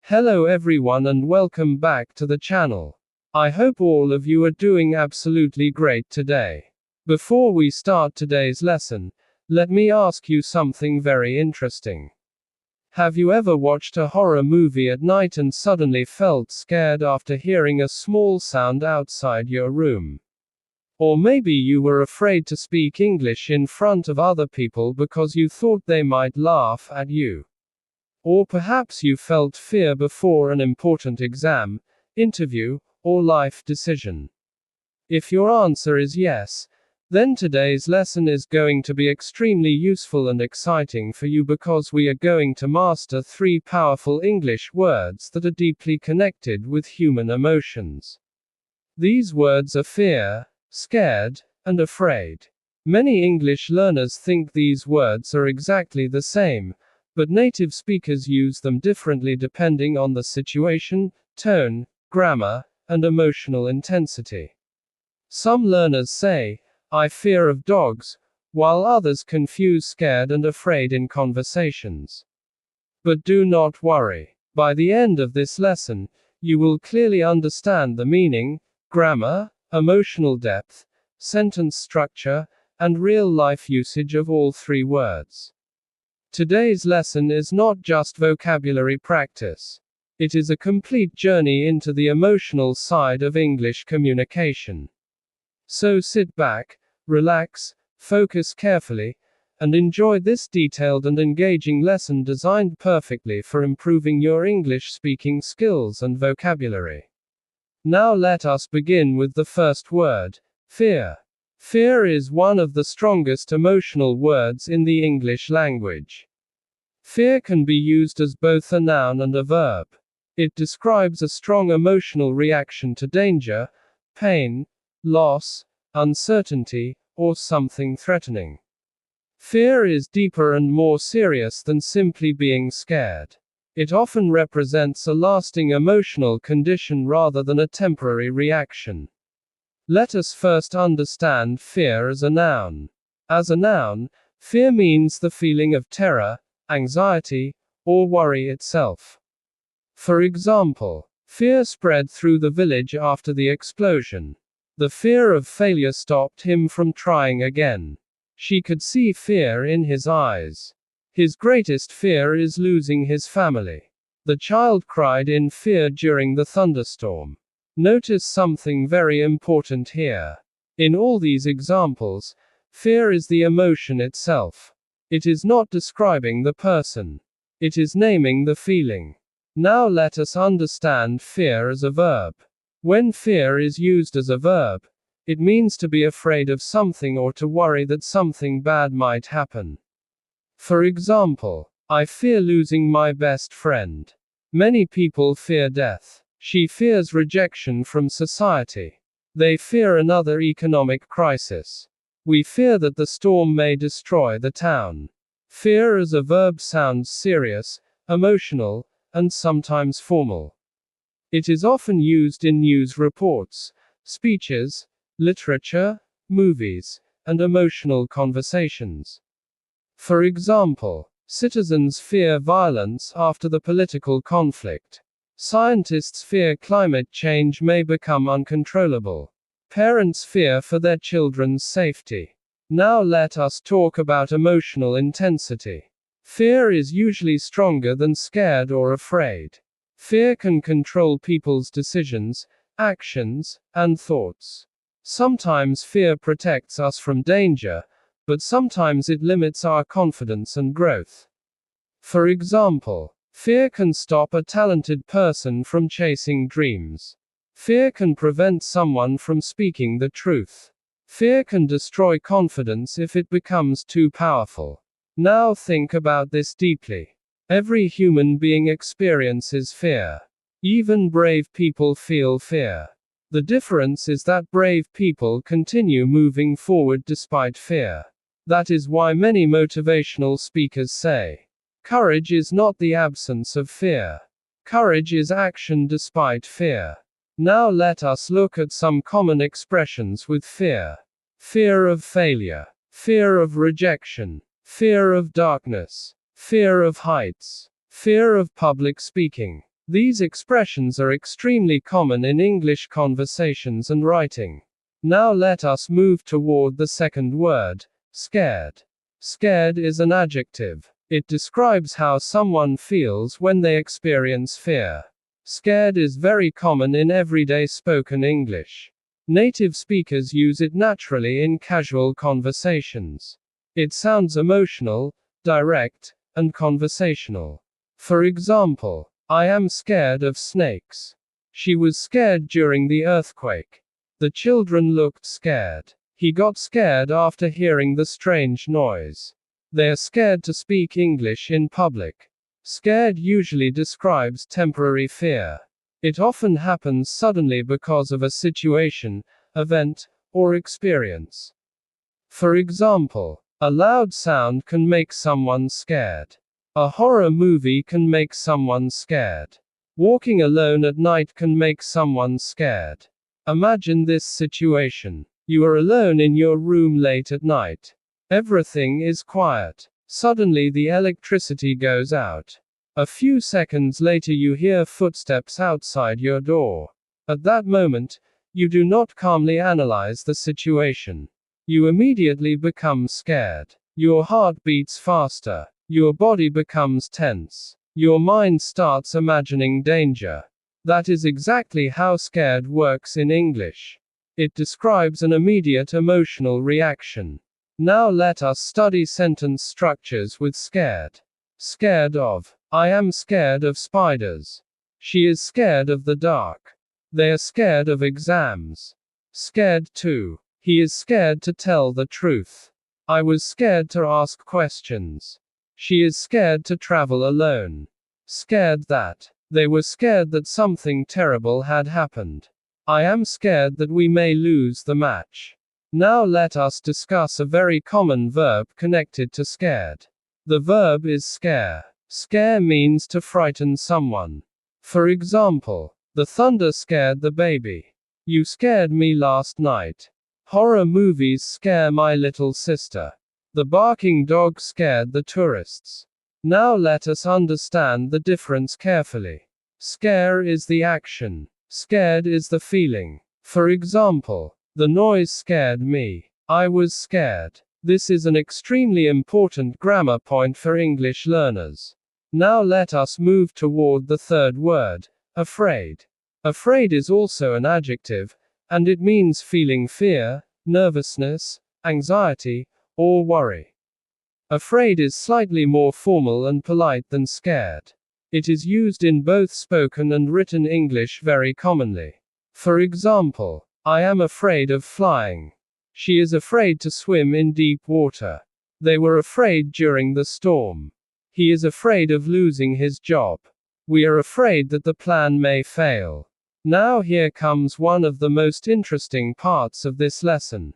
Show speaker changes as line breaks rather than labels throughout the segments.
Hello everyone and welcome back to the channel. I hope all of you are doing absolutely great today. Before we start today's lesson, let me ask you something very interesting. Have you ever watched a horror movie at night and suddenly felt scared after hearing a small sound outside your room? Or maybe you were afraid to speak English in front of other people because you thought they might laugh at you. Or perhaps you felt fear before an important exam, interview, or life decision. If your answer is yes, then today's lesson is going to be extremely useful and exciting for you because we are going to master 3 powerful English words that are deeply connected with human emotions. These words are fear, scared, and afraid. Many English learners think these words are exactly the same, but native speakers use them differently depending on the situation, tone, grammar, and emotional intensity. Some learners say, "I fear of dogs," while others confuse scared and afraid in conversations. But do not worry. By the end of this lesson, you will clearly understand the meaning, grammar, emotional depth, sentence structure, and real-life usage of all 3 words. Today's lesson is not just vocabulary practice. It is a complete journey into the emotional side of English communication. So sit back, relax, focus carefully, and enjoy this detailed and engaging lesson designed perfectly for improving your English speaking skills and vocabulary. Now let us begin with the first word, fear. Fear is one of the strongest emotional words in the English language. Fear can be used as both a noun and a verb. It describes a strong emotional reaction to danger, pain, loss, uncertainty, or something threatening. Fear is deeper and more serious than simply being scared. It often represents a lasting emotional condition rather than a temporary reaction. Let us first understand fear as a noun. As a noun, fear means the feeling of terror, anxiety, or worry itself. For example, fear spread through the village after the explosion. The fear of failure stopped him from trying again. She could see fear in his eyes. His greatest fear is losing his family. The child cried in fear during the thunderstorm. Notice something very important here. In all these examples, fear is the emotion itself. It is not describing the person. It is naming the feeling. Now let us understand fear as a verb. When fear is used as a verb, it means to be afraid of something or to worry that something bad might happen. For example, I fear losing my best friend. Many people fear death. She fears rejection from society. They fear another economic crisis. We fear that the storm may destroy the town. Fear as a verb sounds serious, emotional, and sometimes formal. It is often used in news reports, speeches, literature, movies, and emotional conversations. For example, citizens fear violence after the political conflict. Scientists fear climate change may become uncontrollable. Parents fear for their children's safety. Now let us talk about emotional intensity. Fear is usually stronger than scared or afraid. Fear can control people's decisions, actions, and thoughts. Sometimes fear protects us from danger, but sometimes it limits our confidence and growth. For example, fear can stop a talented person from chasing dreams. Fear can prevent someone from speaking the truth. Fear can destroy confidence if it becomes too powerful. Now think about this deeply. Every human being experiences fear. Even brave people feel fear. The difference is that brave people continue moving forward despite fear. That is why many motivational speakers say, courage is not the absence of fear. Courage is action despite fear. Now let us look at some common expressions with fear. Fear of failure. Fear of rejection. Fear of darkness. Fear of heights. Fear of public speaking. These expressions are extremely common in English conversations and writing. Now let us move toward the second word, scared. Scared is an adjective. It describes how someone feels when they experience fear. Scared is very common in everyday spoken English. Native speakers use it naturally in casual conversations. It sounds emotional, direct, and conversational. For example, I am scared of snakes. She was scared during the earthquake. The children looked scared. He got scared after hearing the strange noise. They are scared to speak English in public. Scared usually describes temporary fear. It often happens suddenly because of a situation, event, or experience. For example, a loud sound can make someone scared. A horror movie can make someone scared. Walking alone at night can make someone scared. Imagine this situation. You are alone in your room late at night. Everything is quiet. Suddenly the electricity goes out. A few seconds later you hear footsteps outside your door. At that moment, you do not calmly analyze the situation. You immediately become scared. Your heart beats faster. Your body becomes tense. Your mind starts imagining danger. That is exactly how scared works in English. It describes an immediate emotional reaction. Now let us study sentence structures with scared. Scared of. I am scared of spiders. She is scared of the dark. They are scared of exams. Scared to. He is scared to tell the truth. I was scared to ask questions. She is scared to travel alone. Scared that. They were scared that something terrible had happened. I am scared that we may lose the match. Now let us discuss a very common verb connected to scared. The verb is scare. Scare means to frighten someone. For example, the thunder scared the baby. You scared me last night. Horror movies scare my little sister. The barking dog scared the tourists. Now let us understand the difference carefully. Scare is the action. Scared is the feeling. For example, the noise scared me. I was scared. This is an extremely important grammar point for English learners. Now let us move toward the third word, afraid. Afraid is also an adjective, and it means feeling fear, nervousness, anxiety, or worry. Afraid is slightly more formal and polite than scared. It is used in both spoken and written English very commonly. For example, I am afraid of flying. She is afraid to swim in deep water. They were afraid during the storm. He is afraid of losing his job. We are afraid that the plan may fail. Now here comes one of the most interesting parts of this lesson.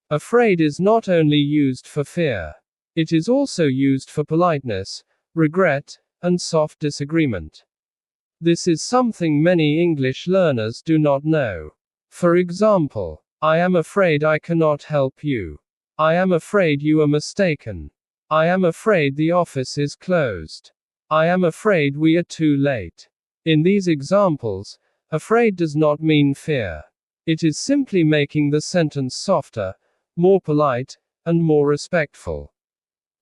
Afraid is not only used for fear. It is also used for politeness, regret, and soft disagreement. This is something many English learners do not know. For example, I am afraid I cannot help you. I am afraid you are mistaken. I am afraid the office is closed. I am afraid we are too late. In these examples, afraid does not mean fear. It is simply making the sentence softer, more polite, and more respectful.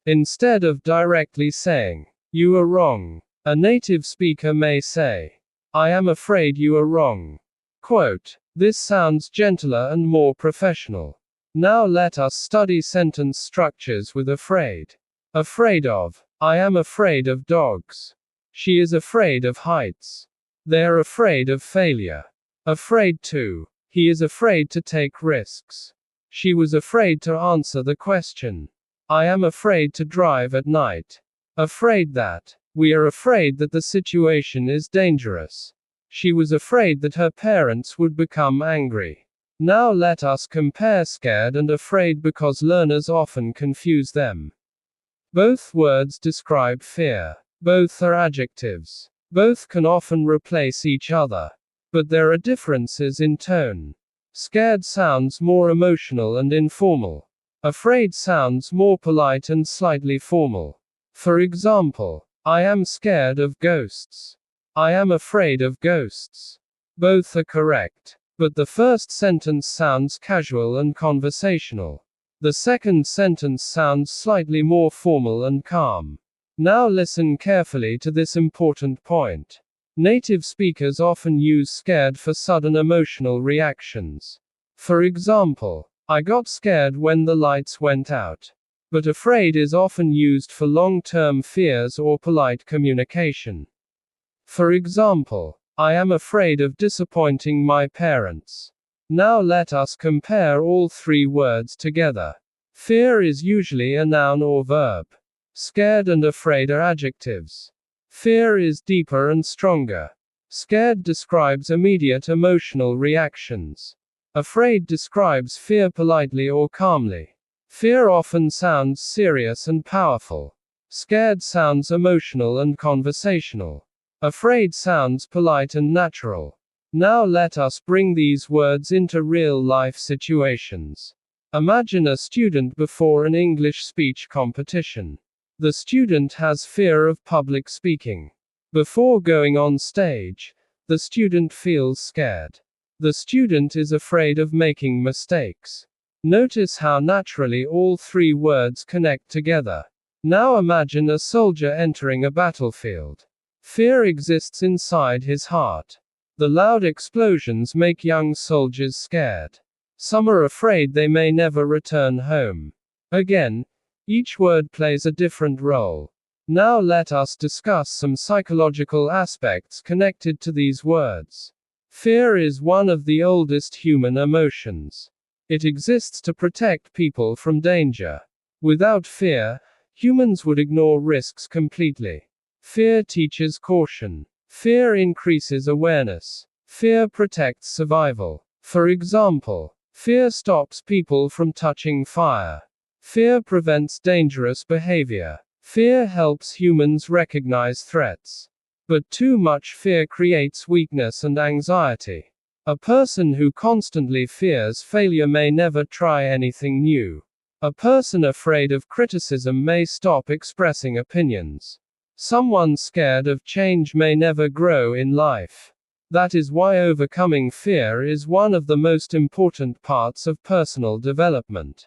Instead of directly saying, you are wrong, a native speaker may say, I am afraid you are wrong. Quote, this sounds gentler and more professional. Now let us study sentence structures with afraid. Afraid of. I am afraid of dogs. She is afraid of heights. They are afraid of failure. Afraid to. He is afraid to take risks. She was afraid to answer the question. I am afraid to drive at night. Afraid that. We are afraid that the situation is dangerous. She was afraid that her parents would become angry. Now let us compare scared and afraid because learners often confuse them. Both words describe fear. Both are adjectives. Both can often replace each other. But there are differences in tone. Scared sounds more emotional and informal. Afraid sounds more polite and slightly formal. For example, I am scared of ghosts. I am afraid of ghosts. Both are correct. But the first sentence sounds casual and conversational. The second sentence sounds slightly more formal and calm. Now listen carefully to this important point. Native speakers often use scared for sudden emotional reactions. For example, I got scared when the lights went out. But afraid is often used for long-term fears or polite communication. For example, I am afraid of disappointing my parents. Now let us compare all three words together. Fear is usually a noun or verb. Scared and afraid are adjectives. Fear is deeper and stronger. Scared describes immediate emotional reactions. Afraid describes fear politely or calmly. Fear often sounds serious and powerful. Scared sounds emotional and conversational. Afraid sounds polite and natural. Now let us bring these words into real-life situations. Imagine a student before an English speech competition. The student has fear of public speaking. Before going on stage, the student feels scared. The student is afraid of making mistakes. Notice how naturally all three words connect together. Now imagine a soldier entering a battlefield. Fear exists inside his heart. The loud explosions make young soldiers scared. Some are afraid they may never return home. Again, each word plays a different role. Now let us discuss some psychological aspects connected to these words. Fear is one of the oldest human emotions. It exists to protect people from danger. Without fear, humans would ignore risks completely. Fear teaches caution. Fear increases awareness. Fear protects survival. For example, fear stops people from touching fire. Fear prevents dangerous behavior. Fear helps humans recognize threats. But too much fear creates weakness and anxiety. A person who constantly fears failure may never try anything new. A person afraid of criticism may stop expressing opinions. Someone scared of change may never grow in life. That is why overcoming fear is one of the most important parts of personal development.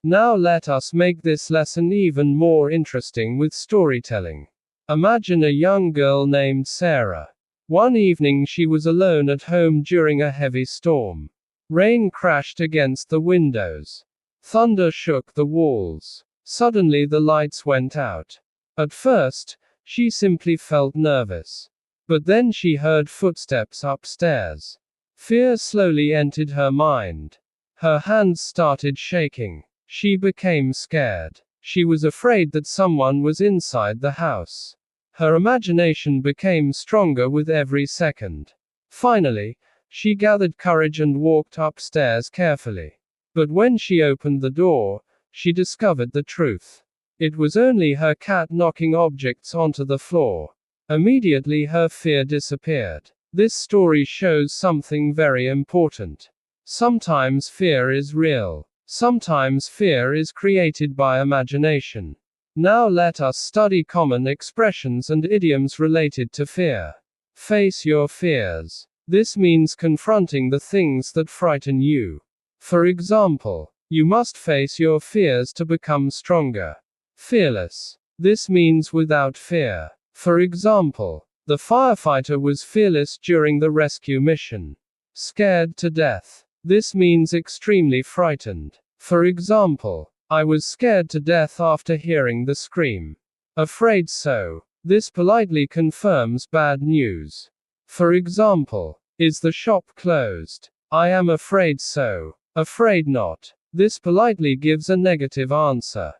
Now let us make this lesson even more interesting with storytelling. Imagine a young girl named Sarah. One evening she was alone at home during a heavy storm. Rain crashed against the windows. Thunder shook the walls. Suddenly the lights went out. At first, she simply felt nervous. But then she heard footsteps upstairs. Fear slowly entered her mind. Her hands started shaking. She became scared. She was afraid that someone was inside the house. Her imagination became stronger with every second. Finally, she gathered courage and walked upstairs carefully. But when she opened the door, she discovered the truth. It was only her cat knocking objects onto the floor. Immediately her fear disappeared. This story shows something very important. Sometimes fear is real. Sometimes fear is created by imagination. Now let us study common expressions and idioms related to fear. Face your fears. This means confronting the things that frighten you. For example, you must face your fears to become stronger. Fearless. This means without fear. For example, the firefighter was fearless during the rescue mission. Scared to death. This means extremely frightened. For example, I was scared to death after hearing the scream. Afraid so. This politely confirms bad news. For example, is the shop closed? I am afraid so. Afraid not. This politely gives a negative answer.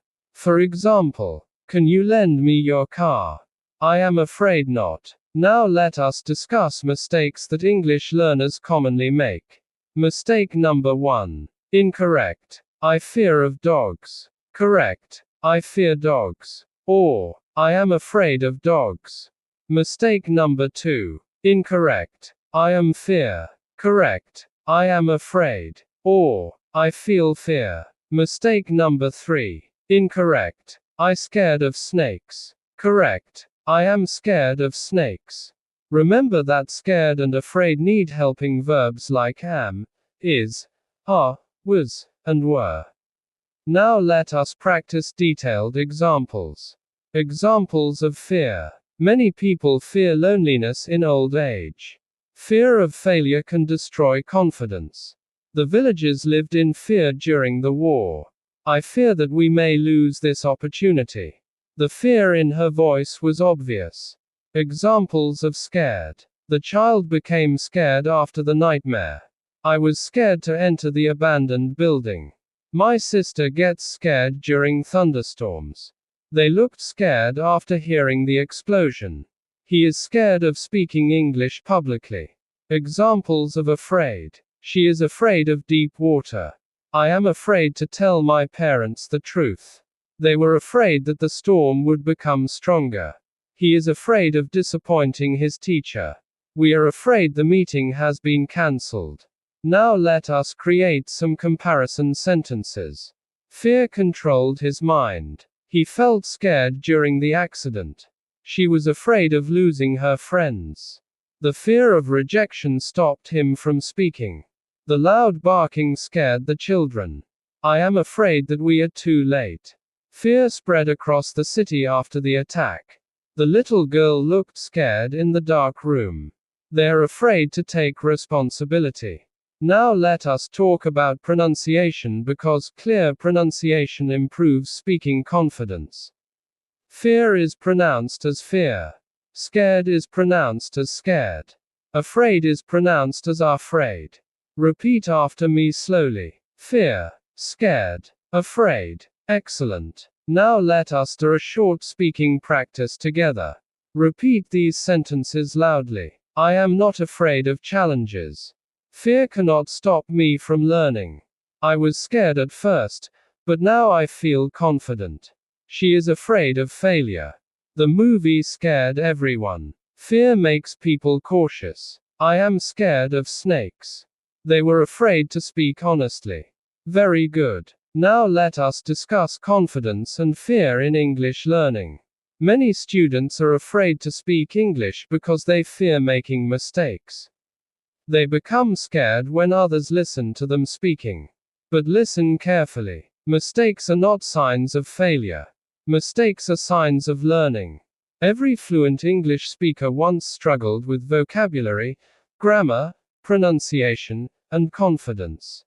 For example, can you lend me your car? I am afraid not. Now let us discuss mistakes that English learners commonly make. Mistake number 1. Incorrect. I fear of dogs. Correct. I fear dogs. Or, I am afraid of dogs. Mistake number 2. Incorrect. I am fear. Correct. I am afraid. Or, I feel fear. Mistake number 3. Incorrect. I scared of snakes. Correct. I am scared of snakes. Remember that scared and afraid need helping verbs like am, is, are, was, and were. Now let us practice detailed examples. Examples of fear. Many people fear loneliness in old age. Fear of failure can destroy confidence. The villagers lived in fear during the war. I fear that we may lose this opportunity. The fear in her voice was obvious. Examples of scared. The child became scared after the nightmare. I was scared to enter the abandoned building. My sister gets scared during thunderstorms. They looked scared after hearing the explosion. He is scared of speaking English publicly. Examples of afraid. She is afraid of deep water. I am afraid to tell my parents the truth. They were afraid that the storm would become stronger. He is afraid of disappointing his teacher. We are afraid the meeting has been cancelled. Now let us create some comparison sentences. Fear controlled his mind. He felt scared during the accident. She was afraid of losing her friends. The fear of rejection stopped him from speaking. The loud barking scared the children. I am afraid that we are too late. Fear spread across the city after the attack. The little girl looked scared in the dark room. They are afraid to take responsibility. Now let us talk about pronunciation because clear pronunciation improves speaking confidence. Fear is pronounced as fear. Scared is pronounced as scared. Afraid is pronounced as afraid. Repeat after me slowly. Fear, scared, afraid. Excellent. Now let us do a short speaking practice together. Repeat these sentences loudly. I am not afraid of challenges. Fear cannot stop me from learning. I was scared at first, but now I feel confident. She is afraid of failure. The movie scared everyone. Fear makes people cautious. I am scared of snakes. They were afraid to speak honestly. Very good. Now let us discuss confidence and fear in English learning. Many students are afraid to speak English because they fear making mistakes. They become scared when others listen to them speaking. But listen carefully. Mistakes are not signs of failure. Mistakes are signs of learning. Every fluent English speaker once struggled with vocabulary, grammar, pronunciation, and confidence.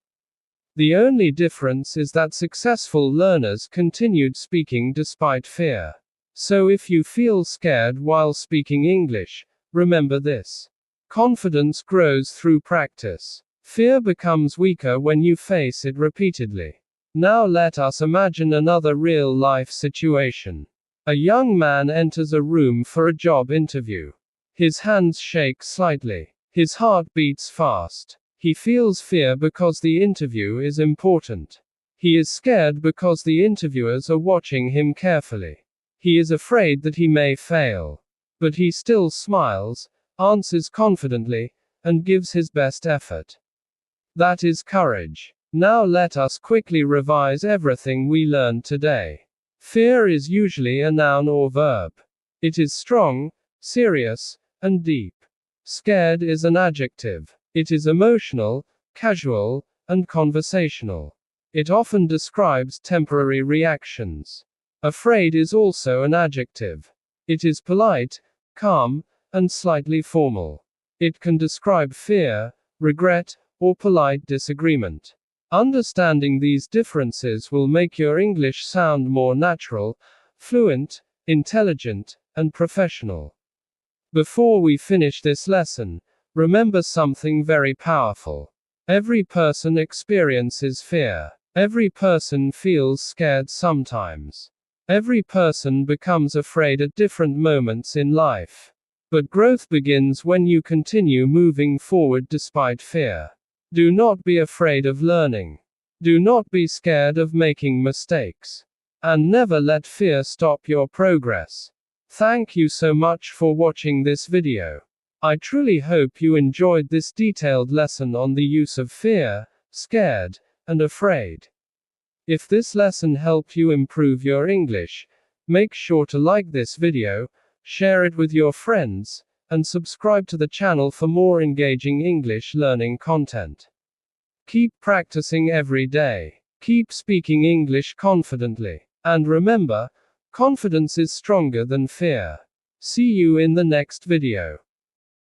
The only difference is that successful learners continued speaking despite fear. So if you feel scared while speaking English, remember this. Confidence grows through practice. Fear becomes weaker when you face it repeatedly. Now let us imagine another real-life situation. A young man enters a room for a job interview. His hands shake slightly. His heart beats fast. He feels fear because the interview is important. He is scared because the interviewers are watching him carefully. He is afraid that he may fail. But he still smiles, answers confidently, and gives his best effort. That is courage. Now let us quickly revise everything we learned today. Fear is usually a noun or verb. It is strong, serious, and deep. Scared is an adjective. It is emotional, casual, and conversational. It often describes temporary reactions. Afraid is also an adjective. It is polite, calm, and slightly formal. It can describe fear, regret, or polite disagreement. Understanding these differences will make your English sound more natural, fluent, intelligent, and professional. Before we finish this lesson, remember something very powerful. Every person experiences fear. Every person feels scared sometimes. Every person becomes afraid at different moments in life. But growth begins when you continue moving forward despite fear. Do not be afraid of learning. Do not be scared of making mistakes. And never let fear stop your progress. Thank you so much for watching this video. I truly hope you enjoyed this detailed lesson on the use of fear, scared, and afraid. If this lesson helped you improve your English, make sure to like this video, share it with your friends, and subscribe to the channel for more engaging English learning content. Keep practicing every day. Keep speaking English confidently. And remember, confidence is stronger than fear. See you in the next video.